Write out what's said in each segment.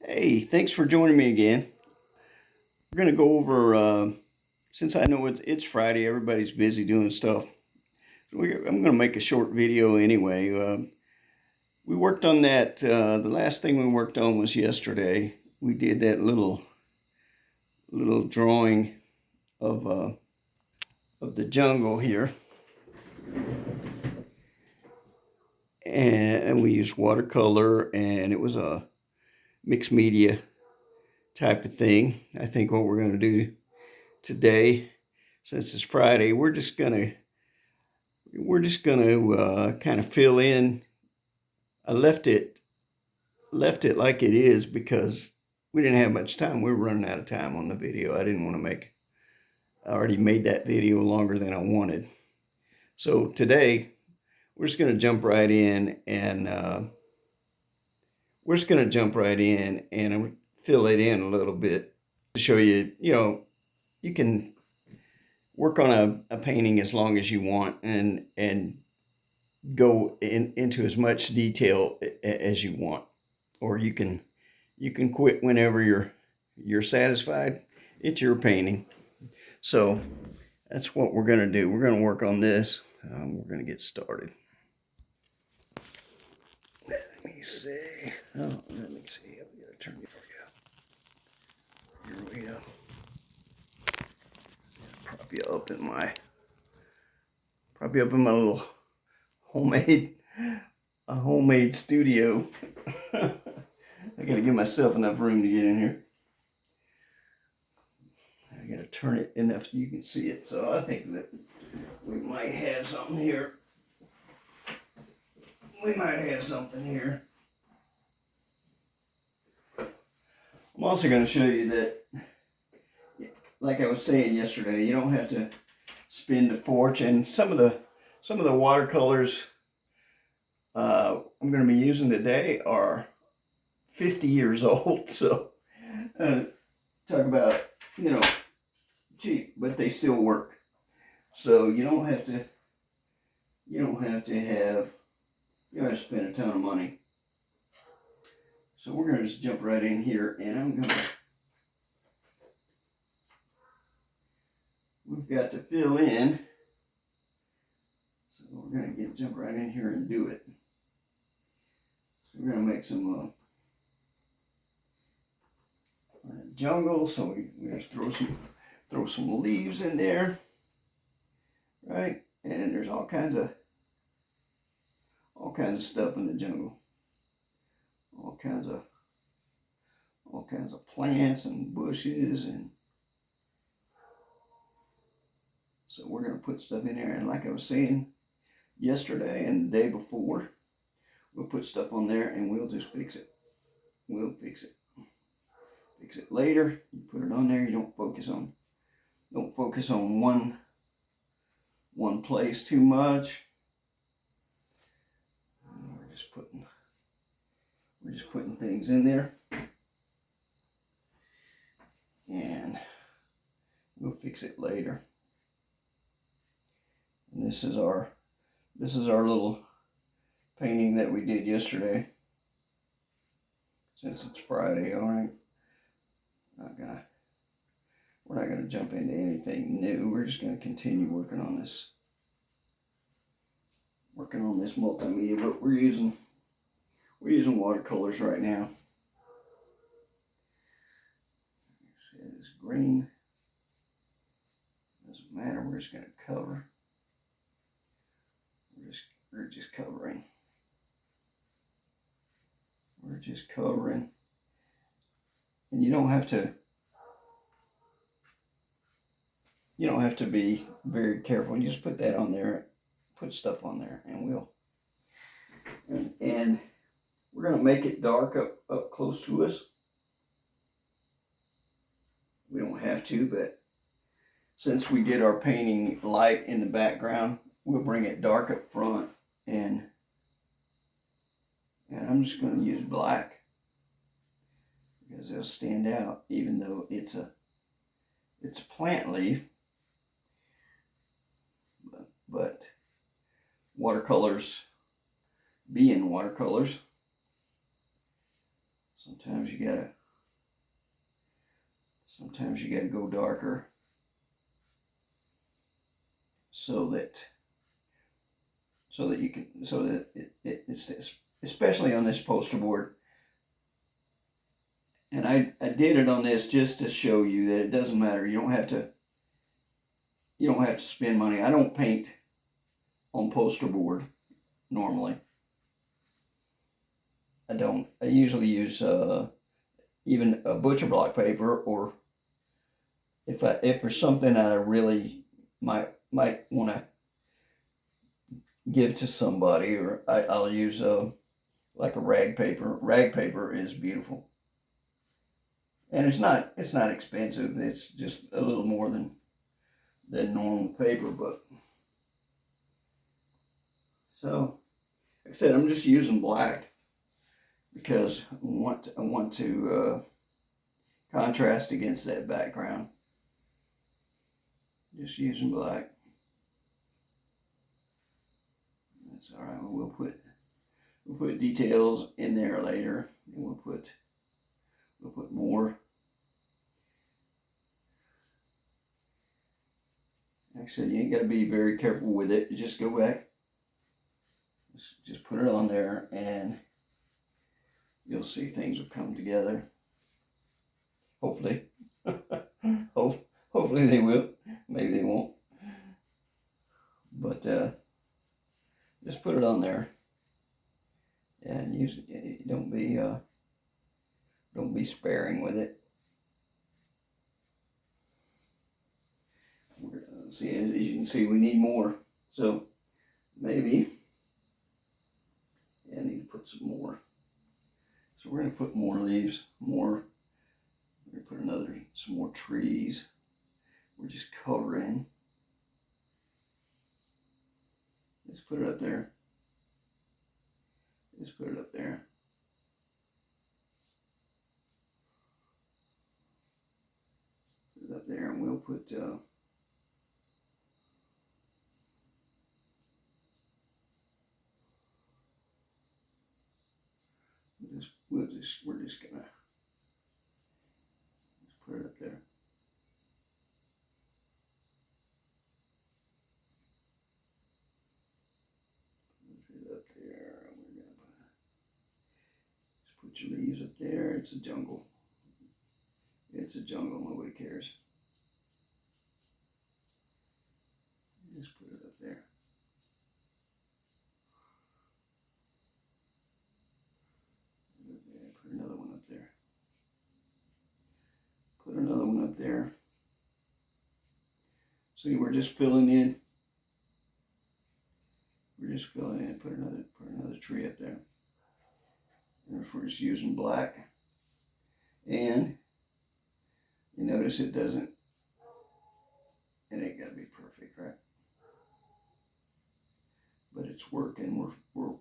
Hey, thanks for joining me again. We're going to go over, since I know it's Friday, everybody's busy doing stuff. I'm going to make a short video anyway. We worked on that, the last thing we worked on was yesterday. We did that little drawing of the jungle here. And we used watercolor, and it was a mixed media type of thing. I think what we're going to do today, since it's Friday, we're just gonna kind of fill in. I left it like it is because we didn't have much time. We were running out of time on the video. I didn't want to make. I already made that video longer than I wanted. So today we're just gonna jump right in and fill it in a little bit to show you. You can work on a painting as long as you want and go into as much detail as you want, or you can quit whenever you're satisfied. It's your painting. So that's what we're going to do. We're going to work on this. We're going to get started. Let me see. I'm going to turn it for you. Here we go. Probably up in my little homemade studio. I gotta give myself enough room to get in here. I gotta turn it enough so you can see it. So I think that we might have something here. I'm also going to show you that, like I was saying yesterday, you don't have to spend a fortune. Some of the watercolors I'm going to be using today are 50 years old. So talk about, cheap, but they still work. So you don't have to spend a ton of money. So we're going to just jump right in here, and we've got to fill in. So we're going to jump right in here and do it. So we're going to make some jungle. So we're going to throw some leaves in there, right? And there's all kinds of stuff in the jungle. All kinds of plants and bushes, and so we're going to put stuff in there. And like I was saying yesterday and the day before, we'll put stuff on there and we'll just fix it. We'll fix it later. You put it on there. You don't focus on one place too much. We're just putting things in there, and we'll fix it later. And this is our little painting that we did yesterday. Since it's Friday, all right. We're not gonna jump into anything new. We're just gonna continue working on this multimedia, but we're using watercolors right now. See, this green doesn't matter. We're just gonna cover. We're just covering. And you don't have to be very careful. You just put that on there, put stuff on there, and and we're going to make it dark up close to us. We don't have to, but since we did our painting light in the background, we'll bring it dark up front, and I'm just going to use black because it'll stand out, even though it's a plant leaf. But watercolors being watercolors, Sometimes you gotta go darker so that it's especially on this poster board. And I did it on this just to show you that it doesn't matter. You don't have to spend money. I don't paint on poster board normally. I don't. I usually use even a butcher block paper, or if there's something that I really might want to give to somebody, or I'll use like a rag paper. Rag paper is beautiful, and it's not expensive. It's just a little more than normal paper, but so like I said, I'm just using black because I want to contrast against that background. Just using black. That's all right. We'll put details in there later, and we'll put more. Like I said, you ain't got to be very careful with it. You just go back, just put it on there, and you'll see things will come together. Hopefully. Hopefully they will. Maybe they won't. But just put it on there, and don't be sparing with it. See, as you can see, we need more. So maybe I need to put some more. So we're going to put more leaves, more. We're going to put some more trees. We're just covering. Let's put it up there. Let's put it up there. Put it up there, and we'll put we're just gonna put it up there. Put it up there. We're gonna put your leaves up there. It's a jungle. It's a jungle. Nobody cares. Just put it up there. Put another one up there. Put another one up there. See, we're just filling in. We're just filling in. Put another tree up there. And if we're just using black, and you notice it ain't gotta be perfect, right? But it's working. We're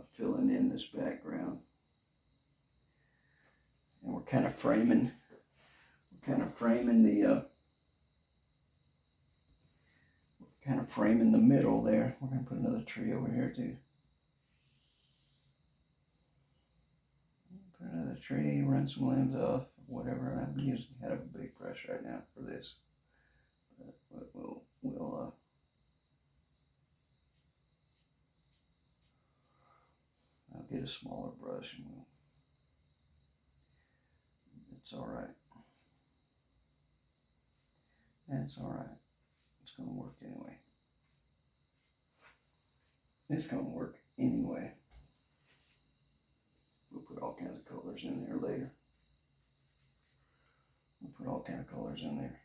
filling in this background, and we're kind of framing the middle there. We're gonna put another tree over here too. Put another tree, run some limbs off, whatever. I'm using kind of a big brush right now for this, but we'll I'll get a smaller brush, and it's all right. That's all right. It's gonna work anyway. It's gonna work anyway. We'll put all kinds of colors in there later. We'll put all kinds of colors in there.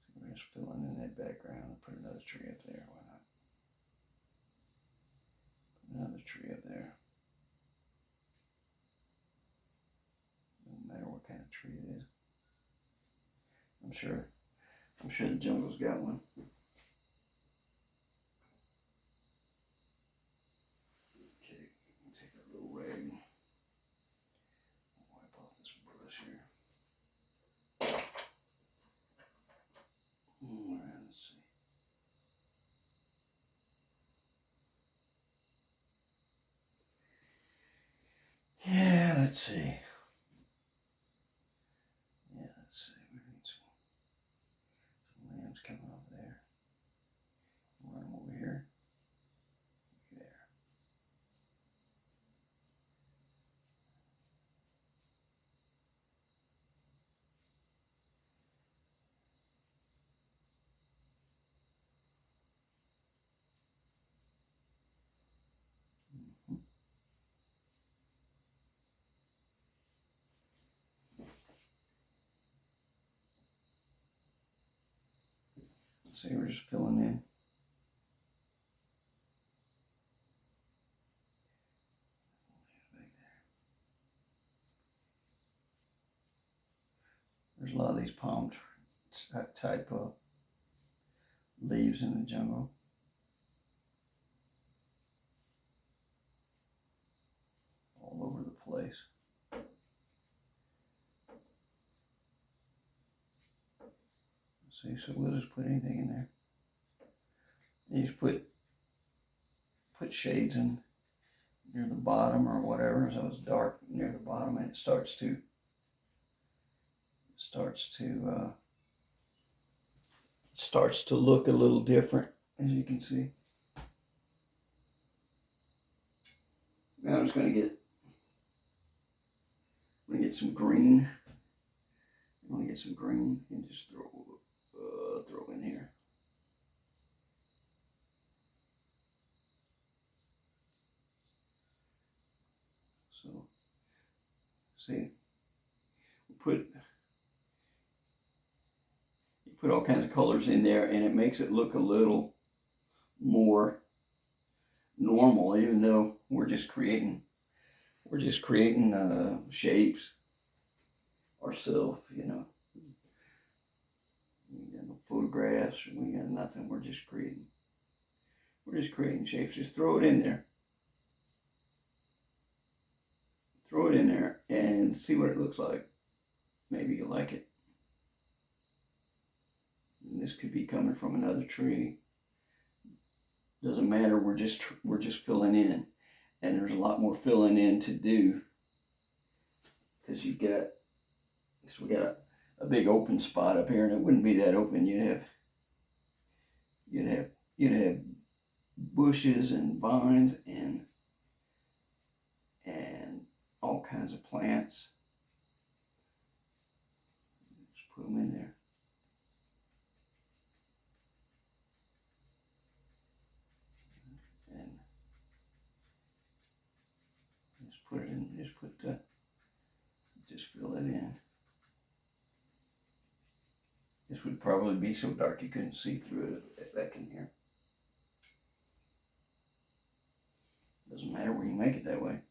So we're just filling in that background and put another tree up there. Why not? Put another tree up there. No matter what kind of tree it is. I'm sure the jungle's got one. Okay, take a little rag. Wipe off this brush here. All right, let's see. let's see. Yeah, let's see. We need some lambs coming over there. Run them over here. There. See, we're just filling in. There's a lot of these palm type of leaves in the jungle. All over the place. See, so we'll just put anything in there. You just put shades in near the bottom or whatever, so it's dark near the bottom, and it starts to look a little different, as you can see. Now I'm just going to get some green. I want to get some green and just throw in here. So, see, you put all kinds of colors in there, and it makes it look a little more normal, even though we're just creating shapes ourselves, you know. We got no photographs, we got nothing. We're just creating shapes. Just throw it in there. Throw it in there and see what it looks like. Maybe you like it. And this could be coming from another tree. Doesn't matter. We're just filling in, and there's a lot more filling in to do because we got a big open spot up here, and it wouldn't be that open. You'd have bushes and vines and all kinds of plants. Just put them in there. And just put it in, just fill it in. This would probably be so dark you couldn't see through it back in here. Doesn't matter where you make it that way.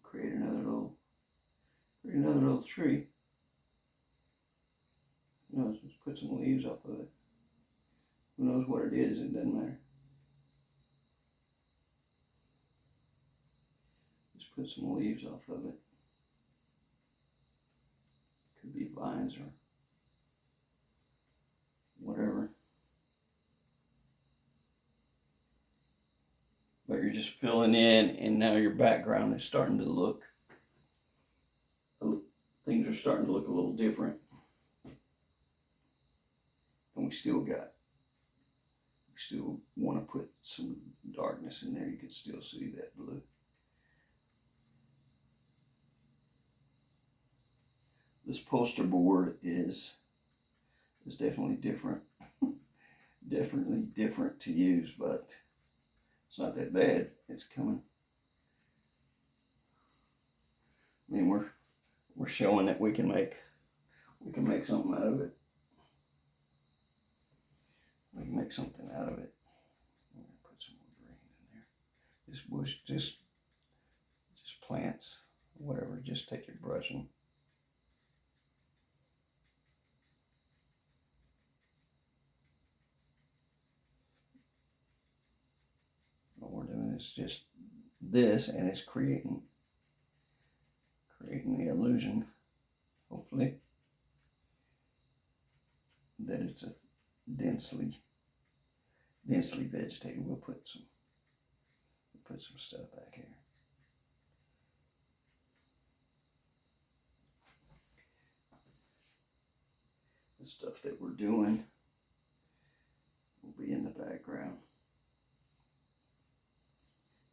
Create another little tree. You know, just put some leaves off of it. Who knows what it is? It doesn't matter. Just put some leaves off of it. Could be vines or whatever. But you're just filling in, and now your background is starting to look, things are starting to look a little different. And we still want to put some darkness in there. You can still see that blue. This poster board is definitely different. Definitely different to use, but it's not that bad. It's coming. I mean, we're showing that we can make something out of it. We can make something out of it. I'm gonna put some more green in there. This bush, just plants, whatever. Just take your brush and what we're doing is just this, and it's creating the illusion, hopefully, that it's a densely vegetated. We'll put some stuff back here. the stuff that we're doing will be in the background.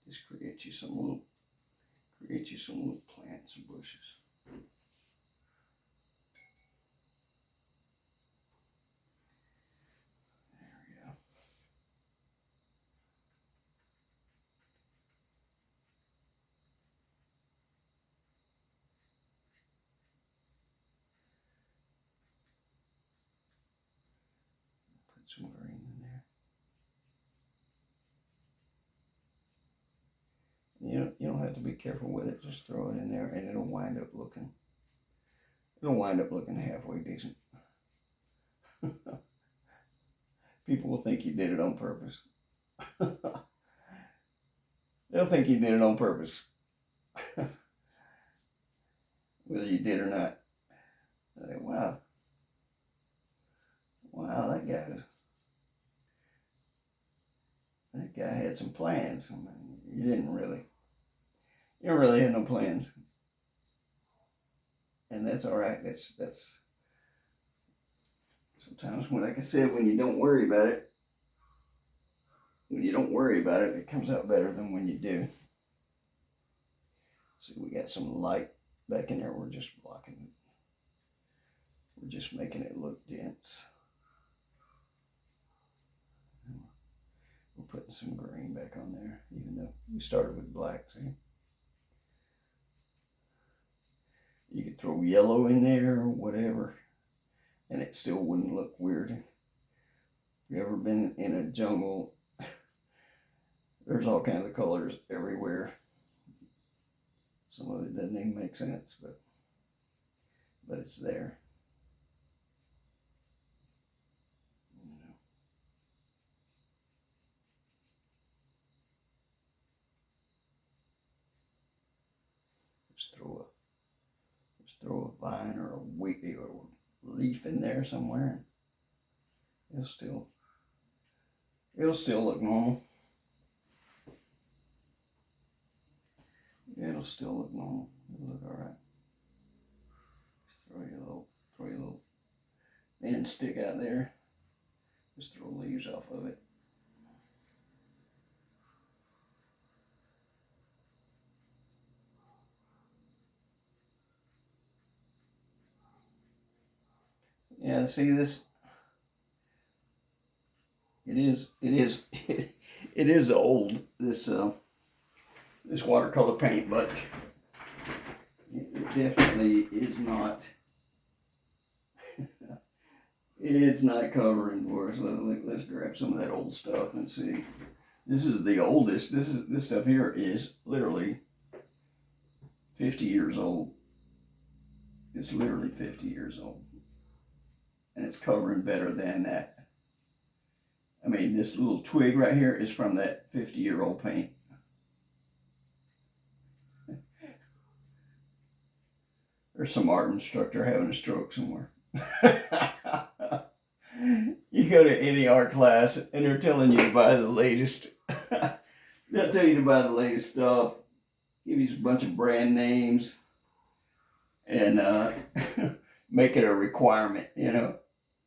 Just create you some little plants and bushes. There we go. Put some green in there. You don't have to be careful with it. Just throw it in there, and it'll wind up looking halfway decent. People will think you did it on purpose. They'll think you did it on purpose, whether you did or not. Like, wow, that guy had some plans. I mean, you don't really have no plans, and that's all right. That's sometimes, like I said, when you don't worry about it, it comes out better than when you do. See, we got some light back in there. We're just blocking it. We're just making it look dense. We're putting some green back on there, even though we started with black. See, you could throw yellow in there or whatever, and it still wouldn't look weird. If you've ever been in a jungle, there's all kinds of colors everywhere. Some of it doesn't even make sense, but it's there. Just throw a vine or a leaf in there somewhere. It'll still look normal. It'll still look normal. It'll look all right. Just throw your little thin stick out there. Just throw leaves off of it. Yeah, see this. It is old. This watercolor paint, but it definitely is not. It's not covering for us. Let's grab some of that old stuff and see. This is the oldest. This stuff here is literally 50 years old. It's literally 50 years old. And it's covering better than that. I mean, this little twig right here is from that 50-year-old paint. There's some art instructor having a stroke somewhere. You go to any art class and they're telling you to buy the latest. They'll tell you to buy the latest stuff, give you a bunch of brand names, and make it a requirement, you know.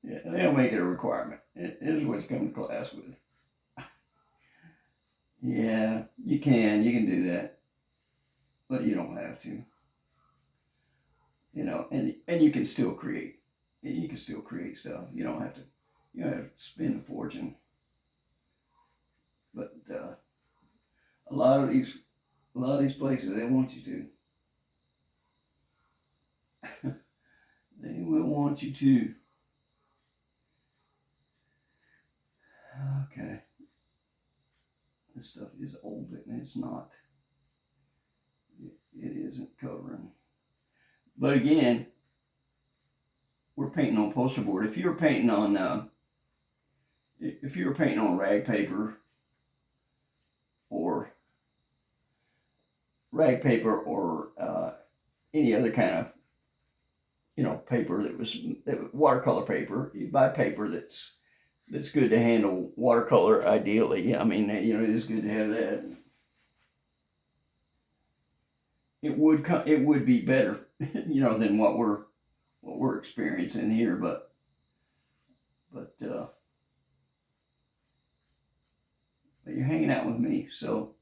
Yeah, they'll make it a requirement. It is what's come to class with. Yeah, you can do that, but you don't have to. You know, and you can still create. You can still create stuff. You don't have to spend a fortune. But a lot of these places, they want you to. They will want you to. Okay. This stuff is old, and it's not. It isn't covering. But again, we're painting on poster board. If you were painting on rag paper or any other kind of paper that was watercolor paper, you buy paper that's good to handle watercolor. Ideally, I mean, it is good to have that. It would be better, than what we're experiencing here, but but you're hanging out with me, so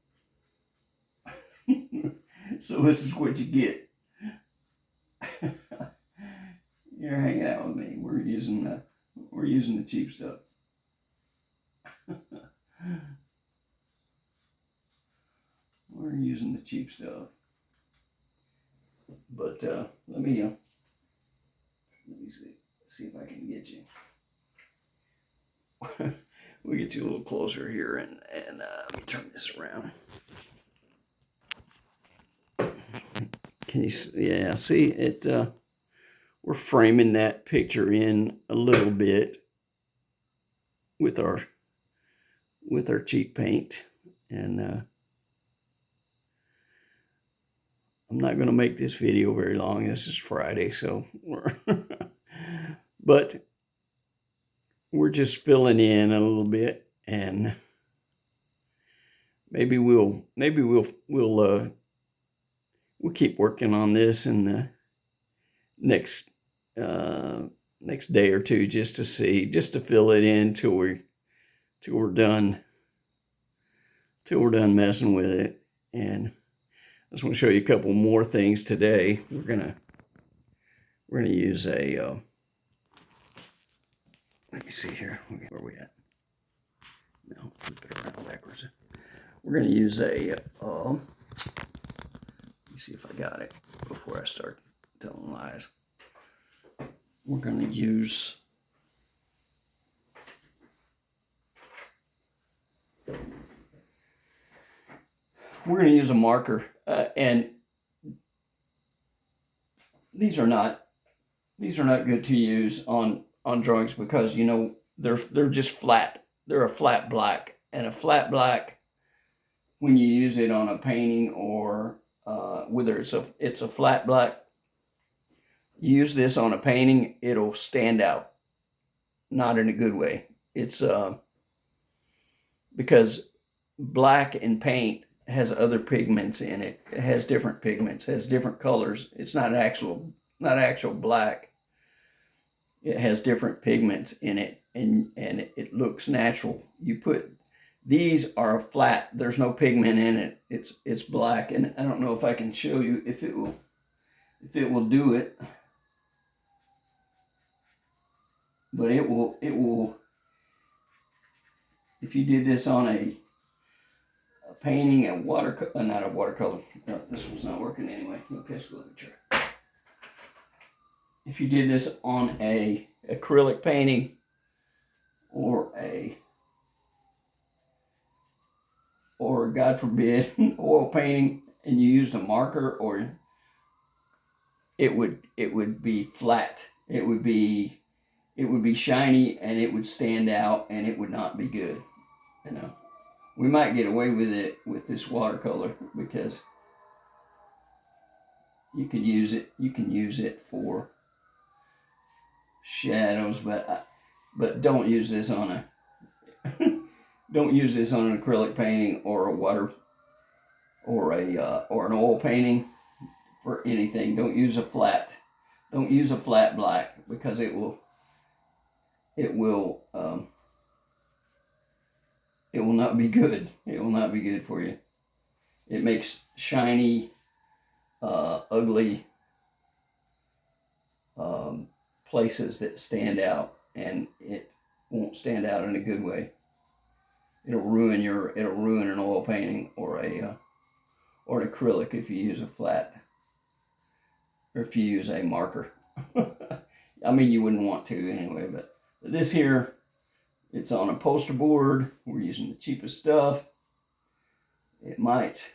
so this is what you get. You're hanging out with me. We're using the cheap stuff. We're using the cheap stuff. But let me see if I can get you. We'll get you a little closer here, and let me turn this around. Can you see? Yeah, see it? We're framing that picture in a little bit with our cheap paint, and I'm not going to make this video very long. This is Friday, so but we're just filling in a little bit, and maybe we'll keep working on this in the next day or two, just to fill it in till we're done messing with it. And I just want to show you a couple more things today. We're gonna use a let me see here. Where are we at? No, flip it around backwards. We're gonna use a let me see if I got it before I start telling lies. We're gonna use a marker, and these are not good to use on drawings, because they're just flat. They're a flat black, and a flat black, when you use it on a painting, or whether it's a flat black, you use this on a painting, it'll stand out, not in a good way. It's because black in paint has other pigments in it. It has different pigments, has different colors. It's not actual black. It has different pigments in it, and it looks natural. These are flat. There's no pigment in it. It's black, and I don't know if I can show you if it will do it, but it will. If you did this on a painting, not a watercolor. No, this one's not working anyway. Okay, so let me try. If you did this on a acrylic painting, or God forbid, oil painting, and you used a marker, or it would be flat. It would be shiny, and it would stand out, and it would not be good. We might get away with it with this watercolor, because you can use it for shadows, but don't use this on a don't use this on an acrylic painting, or a water, or an oil painting, for anything. Don't use a flat black, because it will not be good. It will not be good for you. It makes shiny, ugly places that stand out, and it won't stand out in a good way. It'll ruin an oil painting, or an acrylic, if you use a flat, or if you use a marker. I mean, you wouldn't want to anyway, but this here, it's on a poster board. We're using the cheapest stuff. We might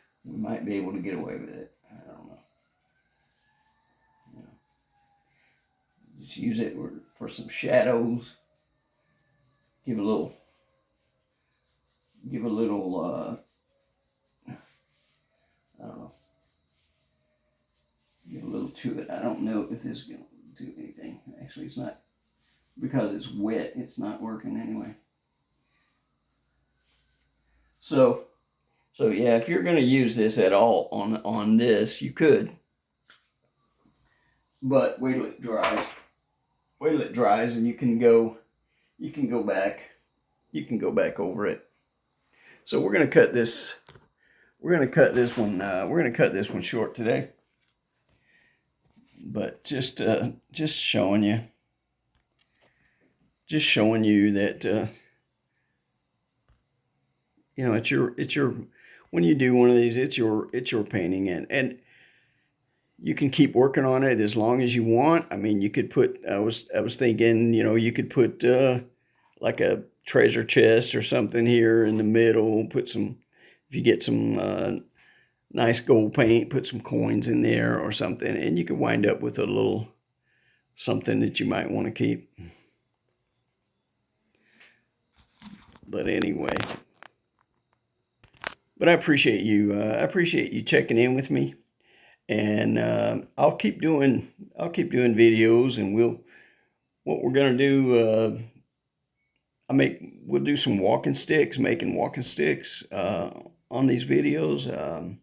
be able to get away with it. I don't know. Just use it for some shadows. Give a little I don't know. Give a little to it. I don't know if this is going to do anything. Actually, it's not, because it's wet. It's not working anyway. So yeah, if you're going to use this at all on this, you could. But wait till it dries. Wait till it dries, and you can you can go back. You can go back over it. So we're gonna cut this. We're gonna cut this one. We're gonna cut this one short today. But just showing you. Just showing you that you know, it's your when you do one of these, it's your painting, and you can keep working on it as long as you want. I mean, you could put. I was thinking, you know, you could put like a treasure chest or something here in the middle. Put some, if you get some nice gold paint, put some coins in there or something, and you could wind up with a little something that you might want to keep. But anyway, but I appreciate you. I appreciate you checking in with me, and I'll keep doing videos, and what we're gonna do. We'll do some walking sticks, making walking sticks on these videos.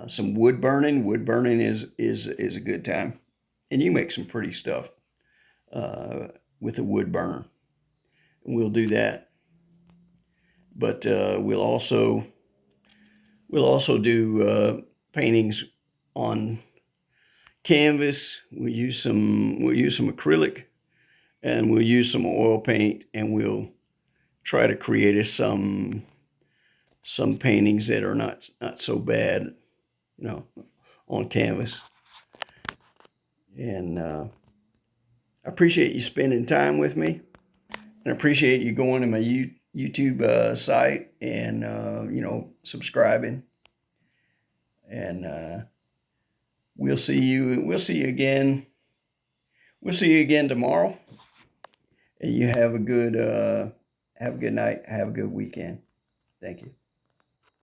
Some wood burning. Wood burning is a good time, and you make some pretty stuff with a wood burner. And we'll do that. But we'll also do paintings on canvas. We'll use some acrylic, and we'll use some oil paint, and we'll try to create some paintings that are not so bad, you know, on canvas. And I appreciate you spending time with me, and I appreciate you going to my YouTube site and you know, subscribing. And we'll see you again. We'll see you again tomorrow. And you have a good night. Have a good weekend. Thank you.